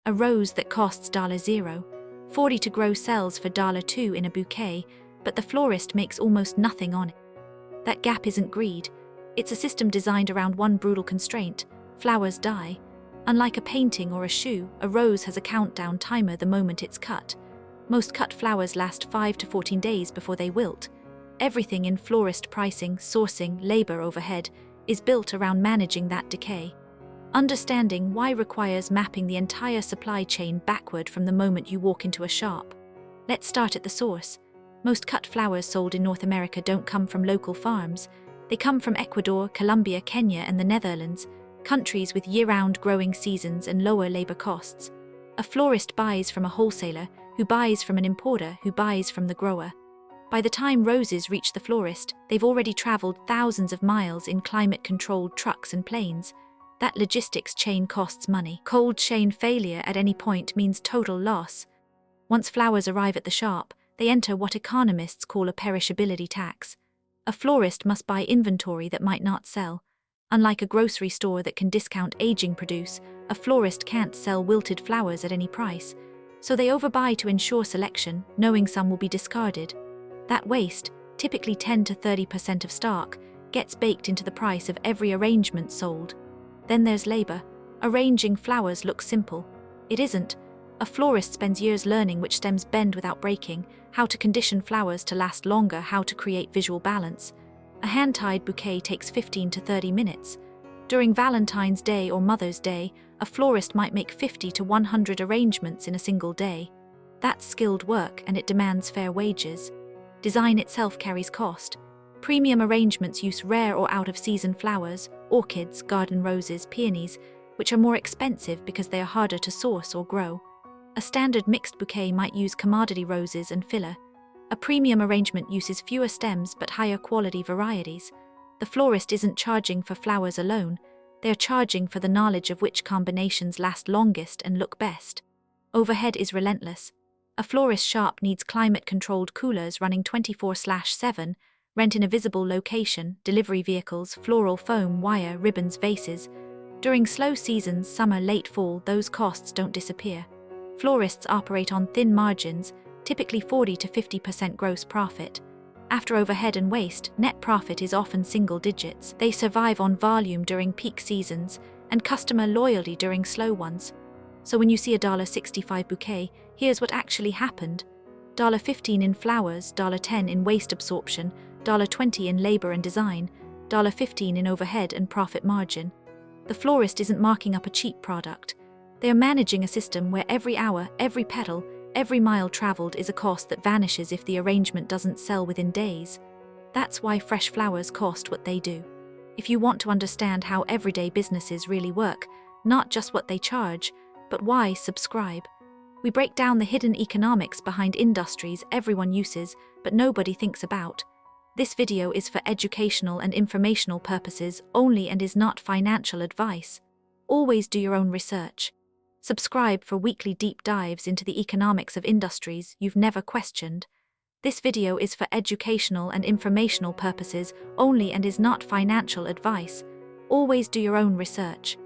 A rose that costs $0.40 to grow sells for $2 in a bouquet, but the florist makes almost nothing on it. That gap isn't greed. It's a system designed around one brutal constraint: flowers die. Unlike a painting or a shoe, a rose has a countdown timer the moment it's cut. Most cut flowers last 5 to 14 days before they wilt. Everything in florist pricing, sourcing, labor overhead is built around managing that decay. Understanding why requires mapping the entire supply chain backward from the moment you walk into a shop. Let's start at the source. Most cut flowers sold in North America don't come from local farms. They come from Ecuador, Colombia, Kenya, and the Netherlands, countries with year-round growing seasons and lower labor costs. A florist buys from a wholesaler, who buys from an importer, who buys from the grower. By the time roses reach the florist, they've already traveled thousands of miles in climate-controlled trucks and planes. That logistics chain costs money. Cold chain failure at any point means total loss. Once flowers arrive at the shop, they enter what economists call a perishability tax. A florist must buy inventory that might not sell. Unlike a grocery store that can discount aging produce, a florist can't sell wilted flowers at any price. So they overbuy to ensure selection, knowing some will be discarded. That waste, typically 10 to 30% of stock, gets baked into the price of every arrangement sold. Then there's labor. Arranging flowers looks simple. It isn't. A florist spends years learning which stems bend without breaking, how to condition flowers to last longer, how to create visual balance. A hand-tied bouquet takes 15 to 30 minutes. During Valentine's Day or Mother's Day, a florist might make 50 to 100 arrangements in a single day. That's skilled work, and it demands fair wages. Design itself carries cost. Premium arrangements use rare or out-of-season flowers, orchids, garden roses, peonies, which are more expensive because they are harder to source or grow. A standard mixed bouquet might use commodity roses and filler. A premium arrangement uses fewer stems but higher quality varieties. The florist isn't charging for flowers alone, they're charging for the knowledge of which combinations last longest and look best. Overhead is relentless. A florist shop needs climate-controlled coolers running 24/7, rent in a visible location, delivery vehicles, floral foam, wire, ribbons, vases. During slow seasons, summer, late fall, those costs don't disappear. Florists operate on thin margins, typically 40 to 50% gross profit. After overhead and waste, net profit is often single digits. They survive on volume during peak seasons and customer loyalty during slow ones. So when you see a $65 bouquet, here's what actually happened. $15 in flowers, $10 in waste absorption, $20 in labor and design, $15 in overhead and profit margin. The florist isn't marking up a cheap product. They are managing a system where every hour, every petal, every mile traveled is a cost that vanishes if the arrangement doesn't sell within days. That's why fresh flowers cost what they do. If you want to understand how everyday businesses really work, not just what they charge, but why, subscribe. We break down the hidden economics behind industries everyone uses but nobody thinks about. This video is for educational and informational purposes only and is not financial advice. Always do your own research. Subscribe for weekly deep dives into the economics of industries you've never questioned. This video is for educational and informational purposes only and is not financial advice. Always do your own research.